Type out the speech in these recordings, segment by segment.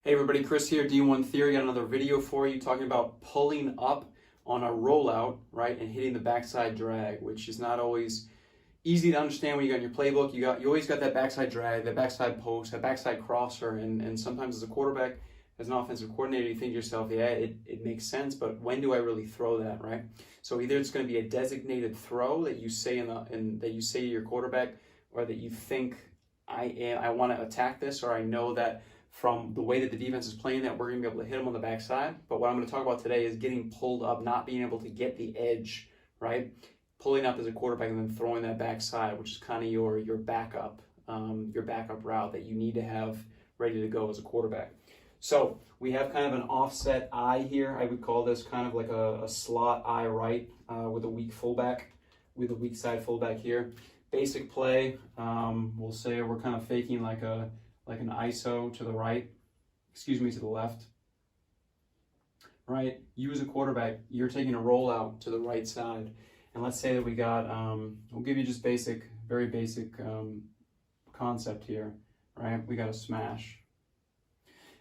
Hey everybody, Chris here, D1Theory. Got another video for you talking about pulling up on a rollout, right, and hitting the backside drag, which is not always easy to understand when you got in your playbook. You always got that backside drag, that backside post, that backside crosser, and sometimes as a quarterback, as an offensive coordinator, you think to yourself, yeah, it makes sense, but when do I really throw that, right? So either it's going to be a designated throw that you say that you say to your quarterback, or that you think I want to attack this, or I know that from the way that the defense is playing that we're going to be able to hit them on the backside. But what I'm going to talk about today is getting pulled up, not being able to get the edge, right? Pulling up as a quarterback and then throwing that backside, which is kind of your backup route that you need to have ready to go as a quarterback. So we have kind of an offset I here. I would call this kind of like a slot I right with a weak fullback, with a weak side fullback here. Basic play, we'll say we're kind of faking like an ISO to the right, to the left, right? You as a quarterback, you're taking a rollout to the right side. And let's say that we got, we'll give you just very basic concept here, right? We got a smash.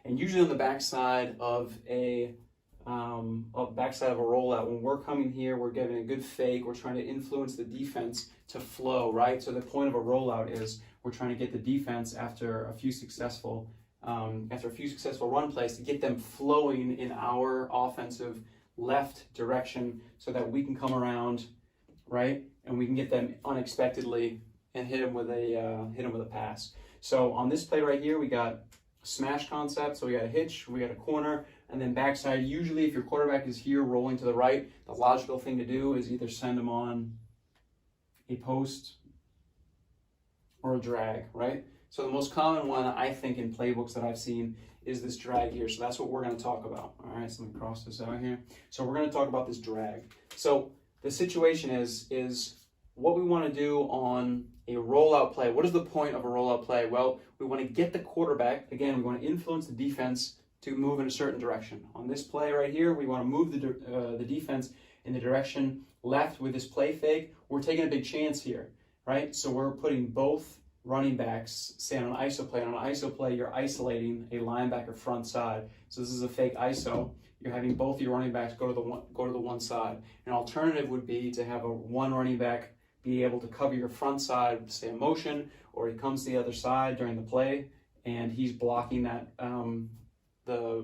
And usually on the backside of a rollout, when we're coming here, we're getting a good fake, we're trying to influence the defense to flow, right? So the point of a rollout is we're trying to get the defense after a few successful run plays to get them flowing in our offensive left direction so that we can come around, right? And we can get them unexpectedly and hit them with a pass. So on this play right here, we got smash concept. So we got a hitch, we got a corner, and then backside. Usually if your quarterback is here rolling to the right, the logical thing to do is either send them on a post or a drag, right? So the most common one, I think, in playbooks that I've seen is this drag here. So that's what we're going to talk about. All right, so let me cross this out here. So we're going to talk about this drag. So the situation is what we want to do on a rollout play. What is the point of a rollout play? Well, we want to get the quarterback, again, we want to influence the defense to move in a certain direction. On this play right here, we want to move the defense in the direction left with this play fake. We're taking a big chance here, right? So we're putting both running backs, say on an ISO play. On an ISO play, you're isolating a linebacker front side. So this is a fake ISO. You're having both your running backs go to the one side. An alternative would be to have one running back be able to cover your front side, say a motion, or he comes to the other side during the play, and he's blocking that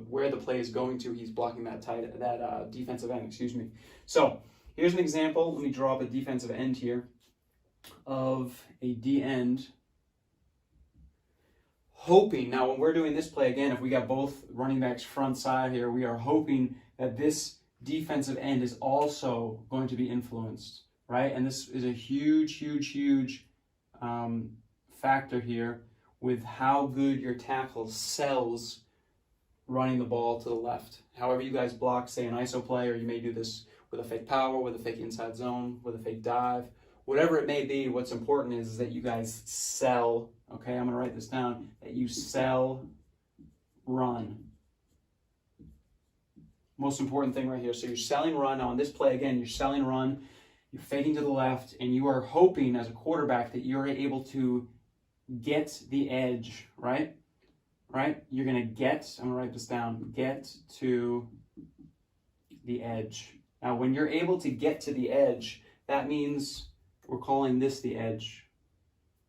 where the play is going to. He's blocking that defensive end. So here's an example. Let me draw up a defensive end here of a D end. Hoping, now when we're doing this play, again, if we got both running backs front side here, we are hoping that this defensive end is also going to be influenced, right? And this is a huge factor here with how good your tackle sells running the ball to the left. However you guys block, say an ISO play, or you may do this with a fake power, with a fake inside zone, with a fake dive, whatever it may be, what's important is that you guys sell, okay, I'm going to write this down, that you sell run. Most important thing right here. So you're selling run. Now on this play, again, you're selling run, you're faking to the left, and you are hoping as a quarterback that you're able to get the edge, right? Right? You're going to get, I'm going to write this down, get to the edge. Now when you're able to get to the edge, that means we're calling this the edge,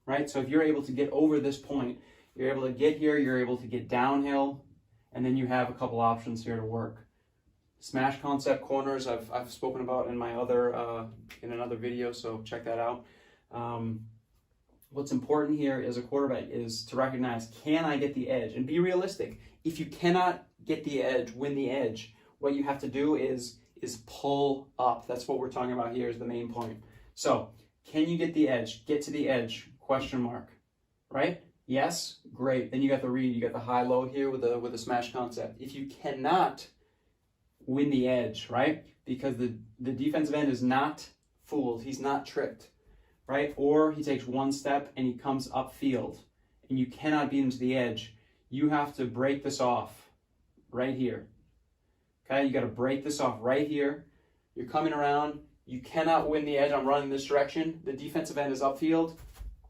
right? So if you're able to get over this point, you're able to get here, you're able to get downhill, and then you have a couple options here to work. Smash concept corners, I've spoken about in my in another video, so check that out. What's important here as a quarterback is to recognize, can I get the edge? And be realistic. If you cannot get the edge, win the edge, what you have to do is pull up. That's what we're talking about here is the main point. So, can you get the edge? Get to the edge, question mark, right? Yes, great. Then you got the read, you got the high-low here with the smash concept. If you cannot win the edge, right? Because the defensive end is not fooled, he's not tricked, right? Or he takes one step and he comes upfield and you cannot beat him to the edge. You have to break this off right here. Okay, you got to break this off right here. You're coming around. You cannot win the edge. I'm running this direction. The defensive end is upfield.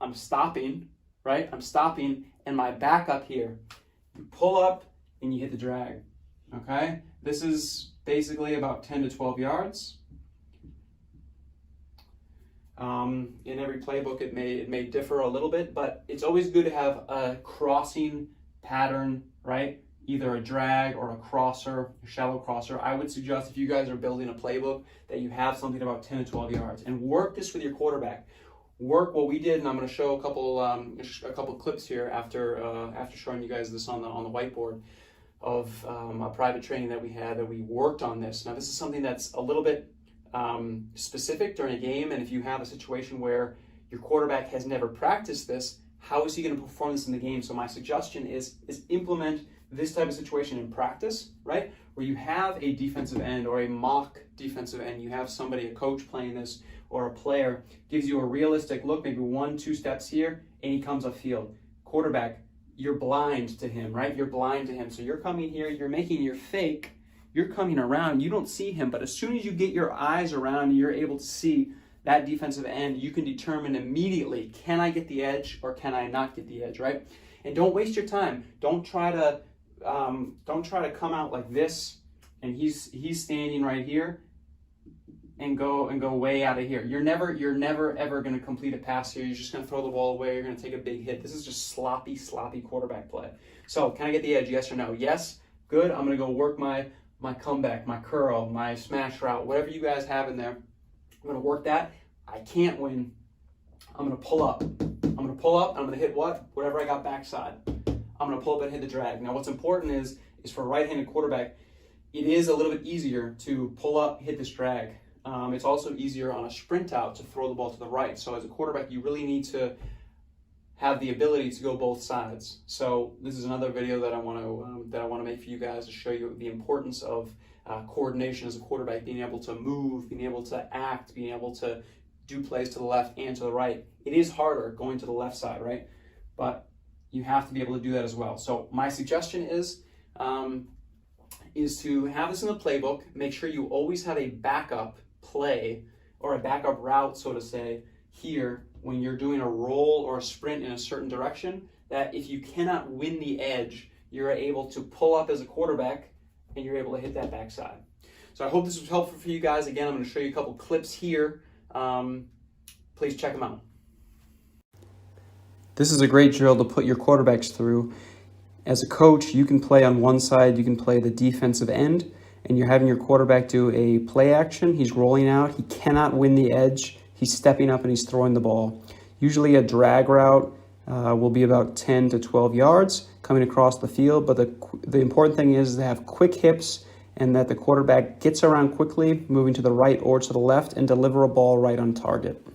I'm stopping, right? I'm stopping, and my backup here. You pull up and you hit the drag, okay? This is basically about 10 to 12 yards. In every playbook, it may differ a little bit, but it's always good to have a crossing pattern, right? Either a drag or a crosser, a shallow crosser. I would suggest if you guys are building a playbook that you have something about 10 to 12 yards, and work this with your quarterback. Work what we did, and I'm going to show a couple clips here after showing you guys this on the whiteboard of a private training that we worked on this. Now this is something that's a little bit specific during a game, and if you have a situation where your quarterback has never practiced this, how is he going to perform this in the game? So my suggestion is implement this type of situation in practice, right? Where you have a defensive end or a mock defensive end, you have somebody, a coach playing this, or a player, gives you a realistic look, maybe 1-2 steps here, and he comes upfield. Quarterback, you're blind to him, right? You're blind to him. So you're coming here, you're making your fake, you're coming around, you don't see him, but as soon as you get your eyes around and you're able to see that defensive end, you can determine immediately, can I get the edge or can I not get the edge, right? And don't waste your time. Don't try to come out like this and he's standing right here and go way out of here. You're never ever going to complete a pass here. You're just going to throw the ball away. You're going to take a big hit. This is just sloppy quarterback play. So can I get the edge? Yes or no? Yes. Good. I'm going to go work my comeback, my curl, my smash route, whatever you guys have in there. I'm going to work that. I can't win. I'm going to pull up. I'm going to pull up. I'm going to hit what? Whatever I got backside. I'm going to pull up and hit the drag. Now what's important is for a right-handed quarterback, it is a little bit easier to pull up, hit this drag. It's also easier on a sprint out to throw the ball to the right. So as a quarterback, you really need to have the ability to go both sides. So this is another video that I want to make for you guys to show you the importance of coordination as a quarterback, being able to move, being able to act, being able to do plays to the left and to the right. It is harder going to the left side, right? But you have to be able to do that as well. So my suggestion is to have this in the playbook. Make sure you always have a backup play or a backup route, so to say, here when you're doing a roll or a sprint in a certain direction, that if you cannot win the edge, you're able to pull up as a quarterback and you're able to hit that backside. So I hope this was helpful for you guys. Again, I'm going to show you a couple clips here. Please check them out. This is a great drill to put your quarterbacks through. As a coach, you can play on one side, you can play the defensive end, and you're having your quarterback do a play action. He's rolling out, he cannot win the edge, he's stepping up and he's throwing the ball. Usually a drag route will be about 10 to 12 yards coming across the field, but the important thing is to have quick hips and that the quarterback gets around quickly, moving to the right or to the left, and deliver a ball right on target.